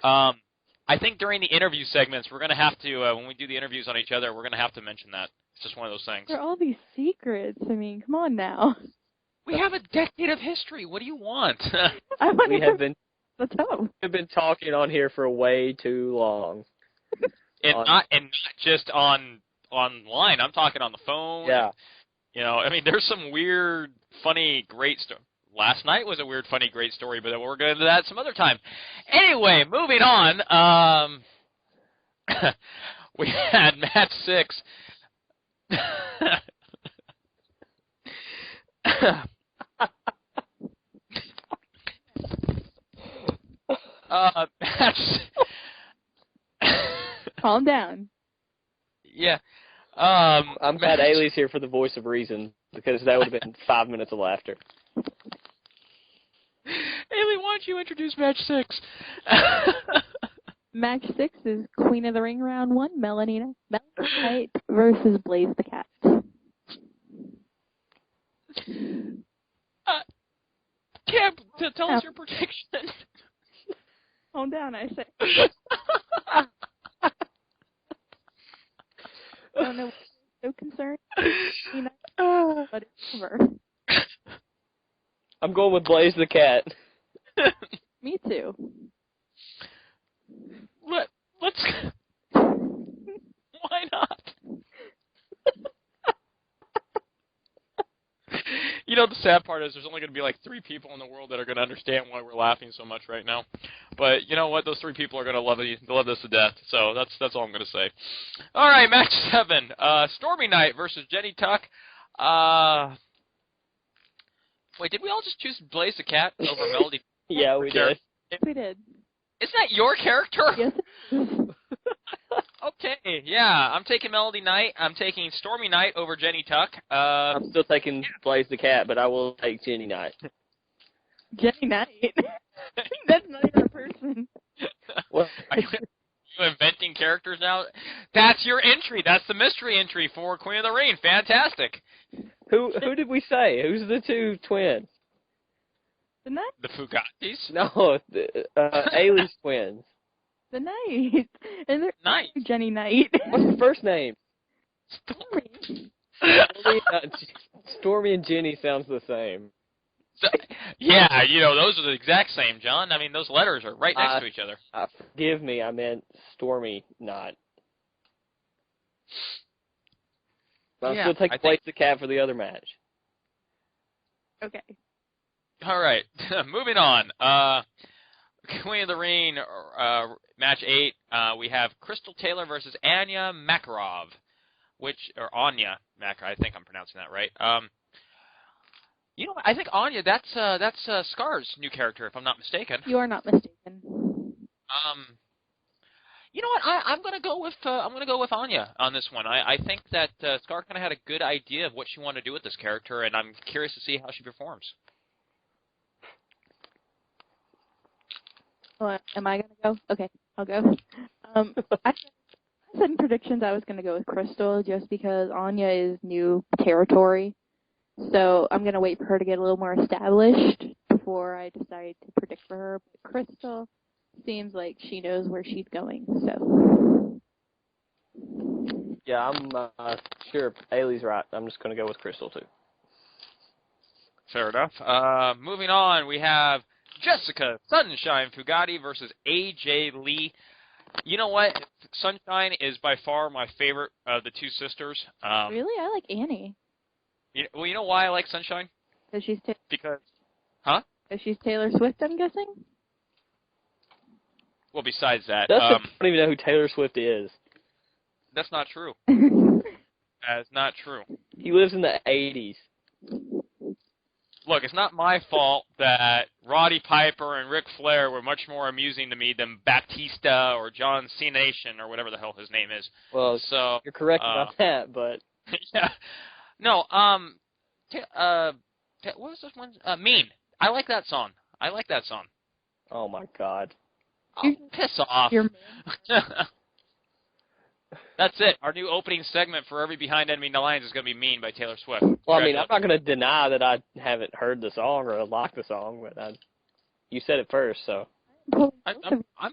I think during the interview segments, we're going to have to, when we do the interviews on each other, we're going to have to mention that. It's just one of those things. There are all these secrets. I mean, come on now. We have a decade of history. What do you want? We have been the toe. We've been talking on here for way too long. and not just online. I'm talking on the phone. Yeah. You know, I mean, there's some weird, funny, great stuff. Last night was a weird, funny, great story, but we're going to do that some other time. Anyway, moving on. We had match 6. Match. Calm down. Yeah. I'm glad Ailey's here for the voice of reason, because that would have been 5 minutes of laughter. Ailey, why don't you introduce match 6? Match 6 is Queen of the Ring round 1, Melanie Knight versus Blaze the Cat. Cam, tell us your prediction. Calm down, I say. I don't know why you're so concerned. But it's over. I'm going with Blaze the Cat. Me too. Let's. Why not? You know, the sad part is there's only going to be like 3 people in the world that are going to understand why we're laughing so much right now. But you know what? Those 3 people are going to love this to death. So that's all I'm going to say. All right, match 7. Stormy Knight versus Jenny Tuck. Wait, did we all just choose Blaze the Cat over Melody? Yeah, we did. We did. Isn't that your character? Yes. Okay, yeah. I'm taking Melody Knight. I'm taking Stormy Knight over Jenny Tuck. I'm still taking Blaze the Cat, but I will take Jenny Knight. Jenny Knight? That's not even a person. What? Are you inventing characters now? That's your entry. That's the mystery entry for Queen of the Ring. Fantastic. Who did we say? Who's the 2 twins? The Knight? The Fugatis? No, Ailey's twins. The Knight. And they're Knight. Jenny Knight. What's her first name? Stormy. Stormy and Jenny sounds the same. So, yeah, you know, those are the exact same, John. I mean, those letters are right next to each other. Forgive me, I meant Stormy, not. But Yeah, I'll still take Blaze the Cat for the other match. Okay. All right, moving on. Queen of the Ring, match 8. We have Crystal Taylor versus Anya Makarov, or Anya Makarov. I think I'm pronouncing that right. You know, I think Anya. That's Scar's new character, if I'm not mistaken. You are not mistaken. You know what? I'm gonna go with Anya on this one. I think that Scar kind of had a good idea of what she wanted to do with this character, and I'm curious to see how she performs. Am I going to go? Okay, I'll go. I said in predictions I was going to go with Crystal just because Anya is new territory. So I'm going to wait for her to get a little more established before I decide to predict for her. But Crystal seems like she knows where she's going. So. Yeah, I'm sure Ailey's right. I'm just going to go with Crystal, too. Fair enough. Moving on, we have Jessica Sunshine Fugati versus AJ Lee. You know what? Sunshine is by far my favorite of the 2 sisters. Really? I like Annie. You know why I like Sunshine? Because she's Because, huh? She's Taylor Swift, I'm guessing? Well, besides that, Dustin don't even know who Taylor Swift is. that's not true. That's not true. He lives in the 80s. Look, it's not my fault that Roddy Piper and Ric Flair were much more amusing to me than Batista or John Cena or whatever the hell his name is. Well, so you're correct about that, but... yeah. No, what was this one? Mean. I like that song. Oh, my God. Oh, piss off. That's it. Our new opening segment for every Behind Enemy Lines is going to be Mean by Taylor Swift. Well, I mean, I'm not going to deny that I haven't heard the song or like the song, but you said it first, so. I'm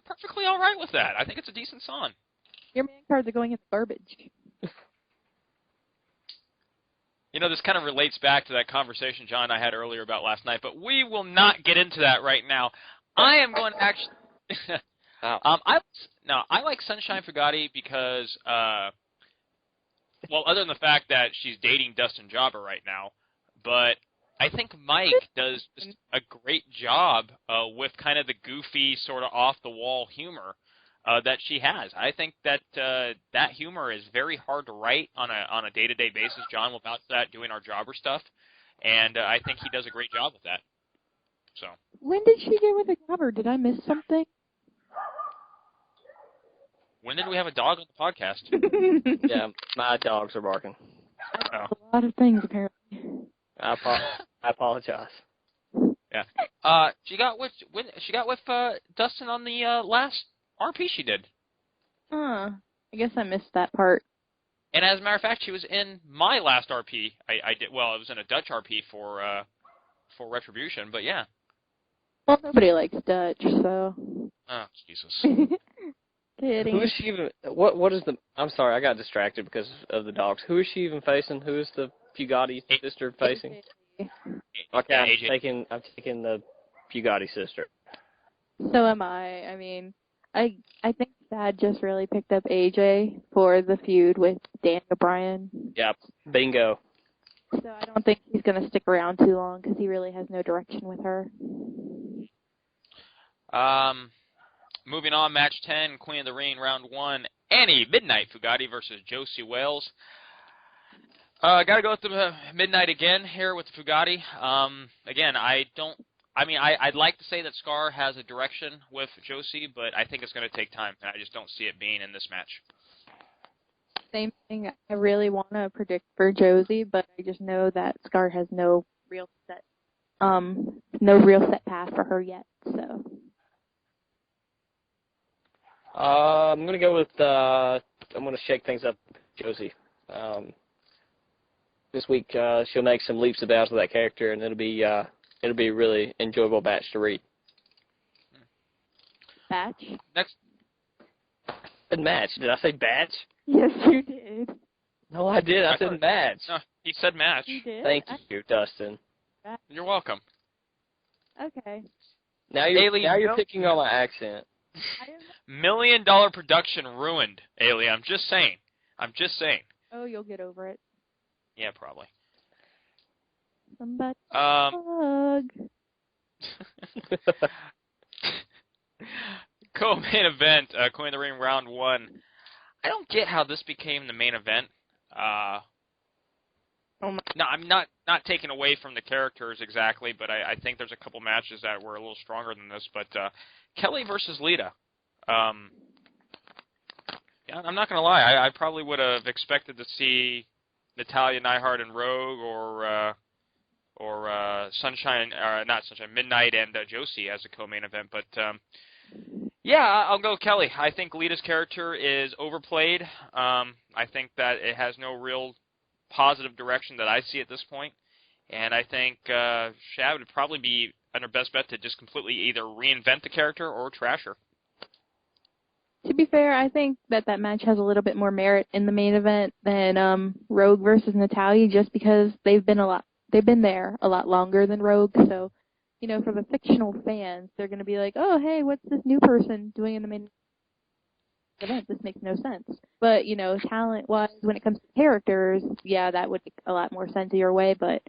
perfectly all right with that. I think it's a decent song. Your man cards are going in the garbage. You know, this kind of relates back to that conversation John and I had earlier about last night, but we will not get into that right now. I am going to actually... I like Sunshine Fugatti because, well, other than the fact that she's dating Dustin Jobber right now, but I think Mike does just a great job with kind of the goofy, sort of off-the-wall humor that she has. I think that that humor is very hard to write on a day-to-day basis. John will vouch for that doing our Jobber stuff, and I think he does a great job with that. So. When did she get with a Jobber? Did I miss something? When did we have a dog on the podcast? Yeah, my dogs are barking. A lot of things, apparently. I apologize. Yeah. She got with Dustin on the last RP she did. I guess I missed that part. And as a matter of fact, she was in my last RP. I did well. It was in a Dutch RP for Retribution, but yeah. Well, nobody likes Dutch, so. Oh, Jesus. Kidding. Who is she even? What is the? I'm sorry, I got distracted because of the dogs. Who is she even facing? Who is the Fugatti sister facing? Okay, I'm taking the Fugatti sister. So am I. I mean, I think Thad just really picked up AJ for the feud with Dan O'Brien. Yep, bingo. So I don't think he's going to stick around too long because he really has no direction with her. Moving on, match 10, Queen of the Ring, round 1. Annie Midnight Fugatti versus Josie Wales. Got to go with the Midnight again here with the Fugatti. Again, I'd like to say that Scar has a direction with Josie, but I think it's going to take time, and I just don't see it being in this match. Same thing. I really want to predict for Josie, but I just know that Scar has no real set path for her yet. So. I'm gonna go with I'm gonna shake things up, Josie. This week she'll make some leaps and bounds with that character, and it'll be a really enjoyable match to read. Batch. Next. Match? Did I say batch? Yes, you did. No, I did. I said match. No, he said match. You did. Thank you, Dustin. You're welcome. Okay. Now you're picking on my accent. $1 million production ruined, Ailey. I'm just saying. Oh, you'll get over it. Yeah, probably. Somebody hug. Co-main event, Queen of the Ring, round 1. I don't get how this became the main event. No, I'm not taking away from the characters exactly, but I think there's a couple matches that were a little stronger than this. But Kelly versus Lita. Yeah, I'm not going to lie. I probably would have expected to see Natalya, Neidhart, and Rogue, or Sunshine, not Sunshine, Midnight and Josie as a co-main event. But yeah, I'll go Kelly. I think Lita's character is overplayed. I think that it has no real positive direction that I see at this point. And I think Shad would probably be her best bet to just completely either reinvent the character or trash her. To be fair, I think that match has a little bit more merit in the main event than Rogue versus Natalya, just because they've been there a lot longer than Rogue. So, you know, for the fictional fans, they're going to be like, oh, hey, what's this new person doing in the main event? This makes no sense. But, you know, talent-wise, when it comes to characters, yeah, that would make a lot more sense your way. But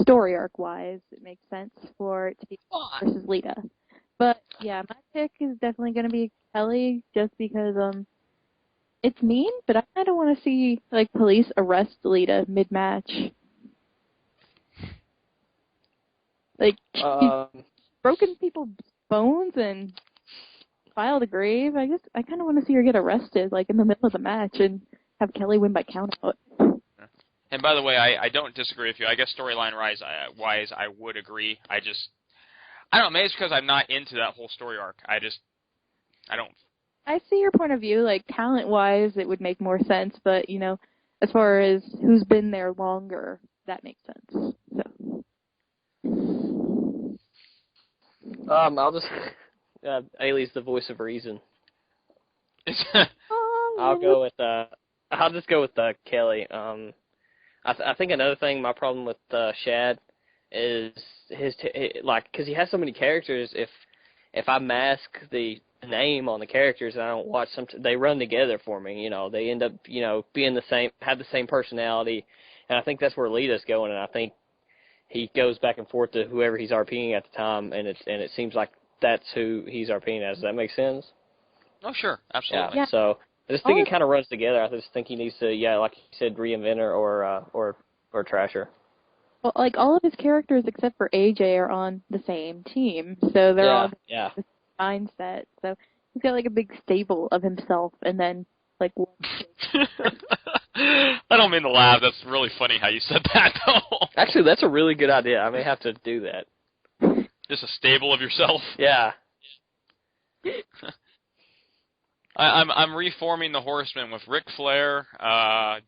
story arc wise, it makes sense for it to be versus Lita. But yeah, my pick is definitely going to be Kelly, just because it's mean, but I kind of want to see like police arrest Lita mid match. Like she's broken people's bones and filed a grave. I guess I kind of want to see her get arrested like in the middle of the match and have Kelly win by countout. And by the way, I don't disagree with you. I guess storyline wise, I would agree. I don't know, maybe it's because I'm not into that whole story arc. I don't. I see your point of view. Like, talent-wise, it would make more sense. But, as far as who's been there longer, that makes sense. So. I'll just... Ailey's the voice of reason. I'll just go with Kelly. I think another thing, my problem with Shad is because he has so many characters. If I mask the name on the characters and I don't watch them, they run together for me. They end up being the same, have the same personality, and I think that's where Lita's going. And I think he goes back and forth to whoever he's RPing at the time, and it seems like that's who he's RPing as. Does that make sense? Oh, sure, absolutely. Yeah. So I just think it kind of runs together. I just think he needs to, like you said, reinvent her or trash her. Well, like, all of his characters except for AJ are on the same team, so they're all the same mindset. So he's got, like, a big stable of himself, and then, like, one. I don't mean to laugh. That's really funny how you said that, though. Actually, that's a really good idea. I may have to do that. Just a stable of yourself? Yeah. I'm reforming the Horsemen with Ric Flair,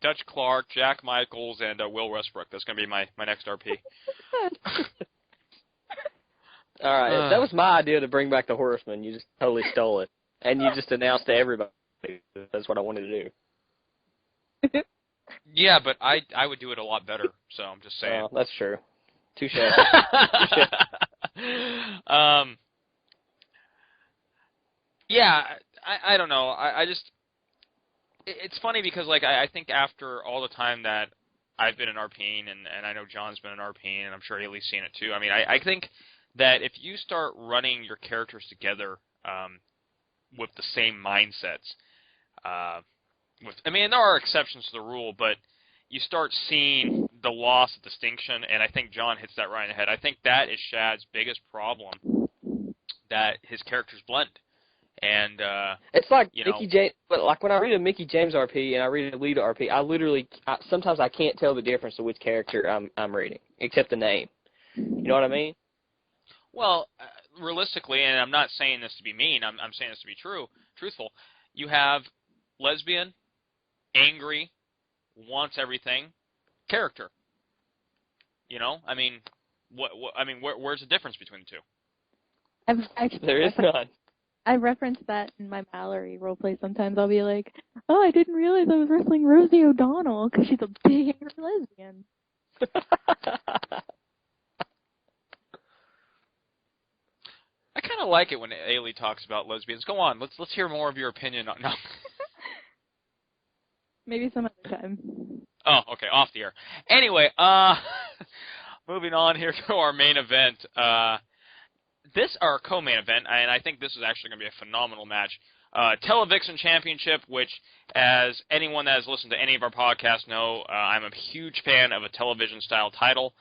Dutch Clark, Jack Michaels, and Will Westbrook. That's going to be my next RP. All right. That was my idea to bring back the Horsemen. You just totally stole it. And you just announced to everybody that's what I wanted to do. Yeah, but I would do it a lot better, so I'm just saying. Oh, that's true. Touche. Yeah, I don't know. I just... It's funny because, like, I think after all the time that I've been in RPing, and I know John's been in RPing, and I'm sure Ailey's seen it too, I mean, I think that if you start running your characters together with the same mindsets, I mean, there are exceptions to the rule, but you start seeing the loss of distinction, and I think John hits that right in the head. I think that is Shad's biggest problem, that his characters blend. And it's like Mickey James, but like when I read a Mickey James RP and I read a Lita RP, sometimes I can't tell the difference of which character I'm reading, except the name. You know what I mean? Well, realistically, and I'm not saying this to be mean, I'm saying this to be truthful. You have lesbian, angry, wants everything, character. I mean, where's the difference between the two? There is none. I reference that in my Mallory roleplay sometimes. I'll be like, oh, I didn't realize I was wrestling Rosie O'Donnell because she's a big angry lesbian. I kind of like it when Ailey talks about lesbians. Go on, let's hear more of your opinion on. No. Maybe some other time. Oh, okay, off the air. Anyway, moving on here to our main event. Our co-main event, and I think this is actually going to be a phenomenal match. Televixen Championship, which, as anyone that has listened to any of our podcasts know, I'm a huge fan of a television-style title.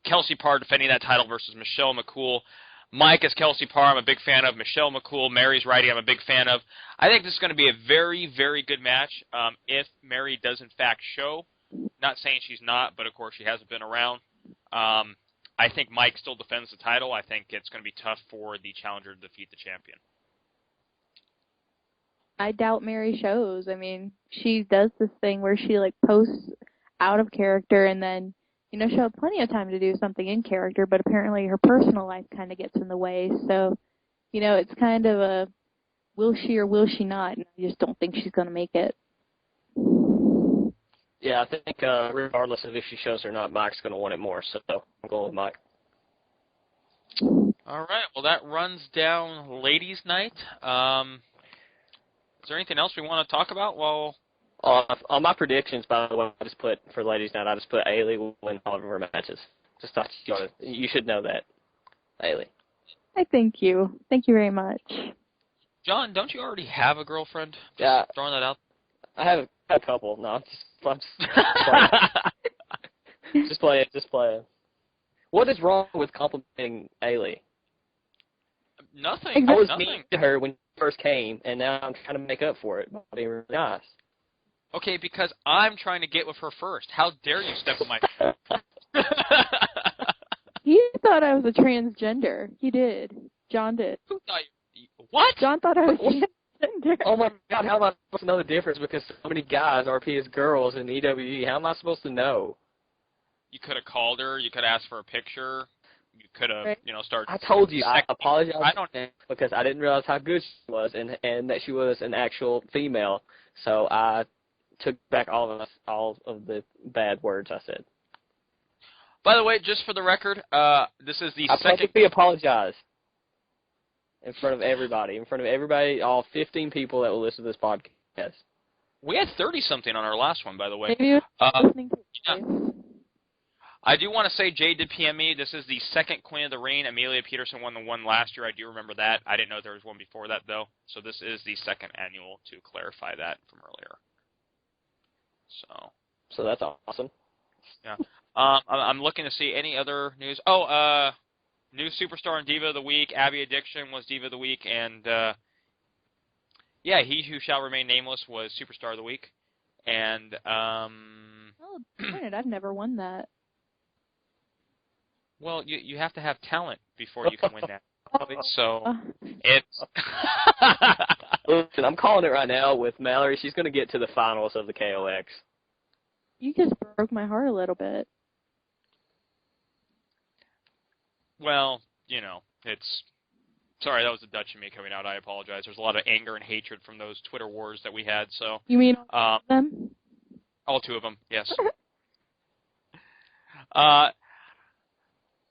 Kelsey Parr defending that title versus Michelle McCool. Mike as Kelsey Parr, I'm a big fan of. Michelle McCool, Mary's Righty, I'm a big fan of. I think this is going to be a very, very good match if Mary does, in fact, show. Not saying she's not, but, of course, she hasn't been around. I think Mike still defends the title. I think it's going to be tough for the challenger to defeat the champion. I doubt Mary shows. I mean, she does this thing where she, like, posts out of character and then, she'll have plenty of time to do something in character, but apparently her personal life kind of gets in the way. So, it's kind of a will she or will she not, and I just don't think she's going to make it. Yeah, I think regardless of if she shows or not, Mike's going to want it more, so I'm going with Mike. All right, well, that runs down Ladies' Night. Is there anything else we want to talk about? Well, On my predictions, by the way, I just put for ladies' night. I just put Ailey will win all of her matches. Just thought you should know that, Ailey. I thank you. Thank you very much. John, don't you already have a girlfriend? Just Yeah, throwing that out. I have a couple. No, I'm just playing. Just playing. What is wrong with complimenting Ailey? Nothing. I was Nothing. mean to her when she first came, and now I'm trying to make up for it by being really nice. Okay, because I'm trying to get with her first. How dare you step on my... He thought I was a transgender. He did. John did. Who thought you... What? John thought I was transgender. Oh my God, how am I supposed to know the difference? Because so many guys RP as girls in EWE. How am I supposed to know? You could have called her. You could have asked for a picture. You could have, Right. started... I told you, I apologize don't... because I didn't realize how good she was and that she was an actual female. So I took back all of the bad words I said. By the way, just for the record, this is the I second... publicly apologize in front of everybody, all 15 people that will listen to this podcast. We had 30-something on our last one, by the way. Maybe you were listening to yeah. I do want to say Jade did PM me. This is the second Queen of the Ring. Amelia Peterson won the one last year. I do remember that. I didn't know there was one before that, though. So this is the second annual, to clarify that from earlier. So that's awesome. Yeah. I'm looking to see any other news. Oh, new Superstar and Diva of the Week. Abby Addiction was Diva of the Week. And, yeah, He Who Shall Remain Nameless was Superstar of the Week. And, Oh, darn it, I've never won that. well, you have to have talent before you can win that. So, it's... Listen, I'm calling it right now with Mallory. She's going to get to the finals of the KOX. You just broke my heart a little bit. Well, it's... Sorry, that was the Dutch in me coming out. I apologize. There's a lot of anger and hatred from those Twitter wars that we had, so... You mean all of them? All two of them, yes.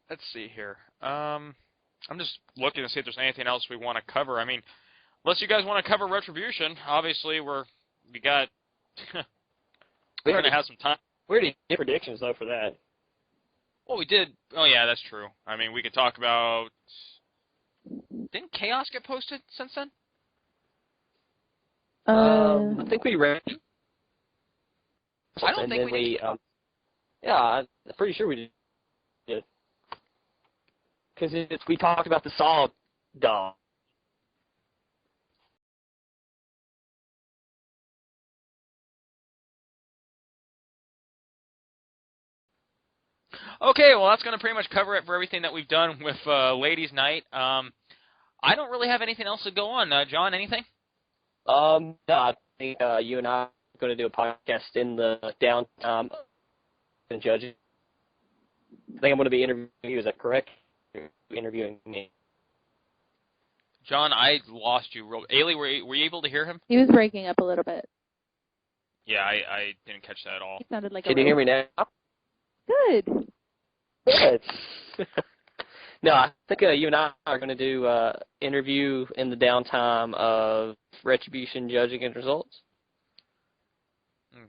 Let's see here. I'm just looking to see if there's anything else we want to cover. I mean, unless you guys want to cover Retribution, obviously we got... we're going to have some time. We already did predictions, though, for that. Well, we did. Oh, yeah, that's true. I mean, we could talk about... Didn't Chaos get posted since then? I think we read. I don't think we did. Yeah, I'm pretty sure we did. Because we talked about the Saw doll. Okay, well, that's going to pretty much cover it for everything that we've done with Ladies' Night. I don't really have anything else to go on. John, anything? No, I think you and I are going to do a podcast in the downtime and judging. I think I'm going to be interviewing you. Is that correct? Interviewing me. John, I lost you. Ailey, were you able to hear him? He was breaking up a little bit. Yeah, I didn't catch that at all. He sounded like Can you hear me now? Good. Good. No, I think you and I are going to do interview in the downtime of Retribution judging and results.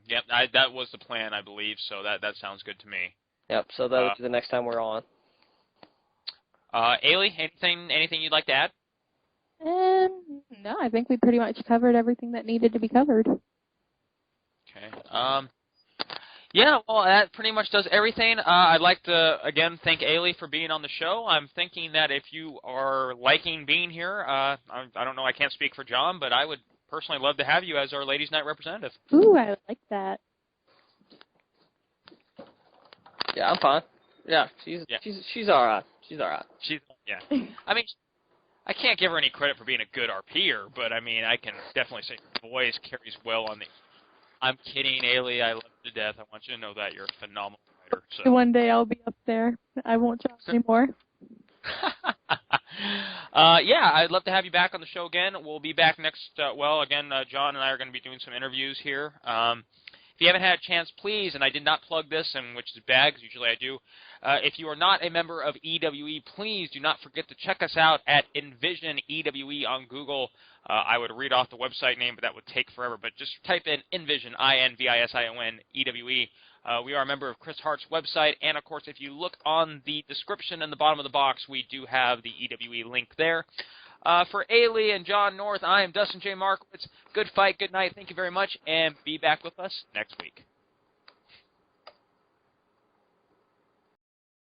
Yep, that was the plan, I believe, so that sounds good to me. Yep, so that'll be the next time we're on. Ailey, anything you'd like to add? No, I think we pretty much covered everything that needed to be covered. Okay. Yeah, well, that pretty much does everything. I'd like to, again, thank Ailey for being on the show. I'm thinking that if you are liking being here, I don't know, I can't speak for John, but I would personally love to have you as our Ladies' Night representative. Ooh, I like that. Yeah, I'm fine. Yeah, she's all right. She's all right. Yeah. I mean, I can't give her any credit for being a good RPer, but I mean, I can definitely say her voice carries well on the... I'm kidding, Ailey. I love you to death. I want you to know that you're a phenomenal writer. So. One day I'll be up there. I won't talk anymore. Yeah, I'd love to have you back on the show again. We'll be back next, again, John and I are going to be doing some interviews here. If you haven't had a chance, please, and I did not plug this, and which is bad because usually I do, if you are not a member of EWE, please do not forget to check us out at Envision EWE on Google. I would read off the website name, but that would take forever. But just type in Envision, INVISION, EWE. We are a member of Chris Hart's website, and of course, if you look on the description in the bottom of the box, we do have the EWE link there. For Ailly and John North, I am Dustin J. Markowitz. Good fight, good night. Thank you very much, and be back with us next week.